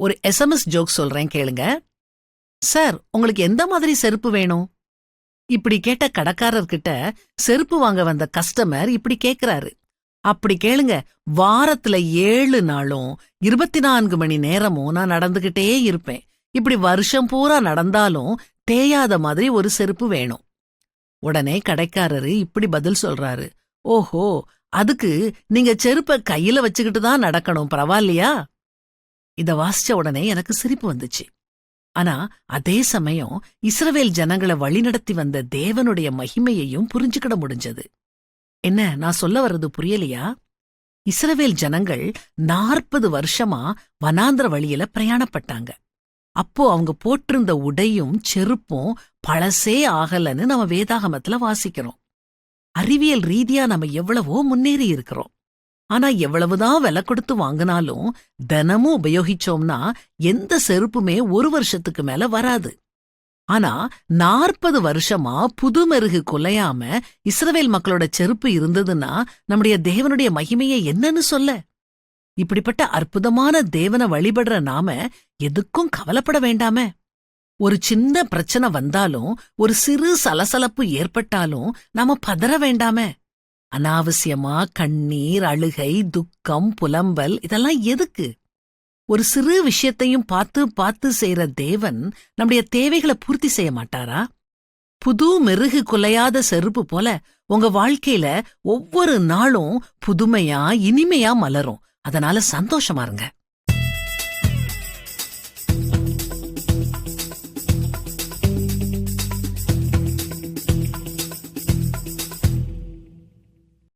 ஒரு SMS joke சொல்றேன் கேளுங்க. சார், உங்களுக்கு எந்த மாதிரி செருப்பு வேணும்? இப்படி கேட்ட கடைக்காரர்கிட்ட செருப்பு வாங்க வந்த கஸ்டமர் இப்படி கேக்குறாரு. அப்படி கேளுங்க, வாரத்துல 7 நாளும் 24 மணி நேரமும் நான் நடந்துகிட்டே இருப்பேன். இப்படி வருஷம் பூரா நடந்தாலும் தேயாத மாதிரி ஒரு செருப்பு வேணும். உடனே கடைக்காரரு இப்படி பதில் சொல்றாரு. ஓஹோ, அதுக்கு நீங்க செருப்ப கையில வச்சுக்கிட்டு தான் நடக்கணும், பரவாயில்லையா? இத வாசிச்ச உடனே எனக்கு சிரிப்பு வந்துச்சு. ஆனா அதே சமயம் இஸ்ரவேல் ஜனங்களை வழிநடத்தி வந்த தேவனுடைய மகிமையையும் புரிஞ்சுக்கிட முடிஞ்சது. என்ன நான் சொல்ல வர்றது புரியலையா? இஸ்ரவேல் ஜனங்கள் 40 வருஷமா வனாந்திர வழியில பிரயாணப்பட்டாங்க. அப்போ அவங்க போட்டிருந்த உடையும் செருப்பும் பழசே ஆகலன்னு நம்ம வேதாகமத்துல வாசிக்கிறோம். அறிவியல் ரீதியா நம்ம எவ்வளவோ முன்னேறி இருக்கிறோம். ஆனா எவ்வளவுதான் விலை கொடுத்து வாங்கினாலும் தினமும் உபயோகிச்சோம்னா எந்த செருப்புமே 1 வருஷத்துக்கு மேல வராது. ஆனா 40 வருஷமா புது மெருகு குலையாம இஸ்ரவேல் மக்களோட செருப்பு இருந்ததுன்னா நம்முடைய தேவனுடைய மகிமையை என்னன்னு சொல்ல? இப்படிப்பட்ட அற்புதமான தேவனை வழிபடுற நாம எதுக்கும் கவலைப்பட வேண்டாமே. ஒரு சின்ன பிரச்சனை வந்தாலும், ஒரு சிறு சலசலப்பு ஏற்பட்டாலும் நாம பதற வேண்டாமே. அனாவசியமா கண்ணீர், அழுகை, துக்கம், புலம்பல் இதெல்லாம் எதுக்கு? ஒரு சிறு விஷயத்தையும் பார்த்து பார்த்து செய்யற தேவன் நம்முடைய தேவைகளை பூர்த்தி செய்ய மாட்டாரா? புது மெருகு குலையாத செருப்பு போல உங்க வாழ்க்கையில ஒவ்வொரு நாளும் புதுமையா இனிமையா மலரும். அதனால சந்தோஷமா இருங்க.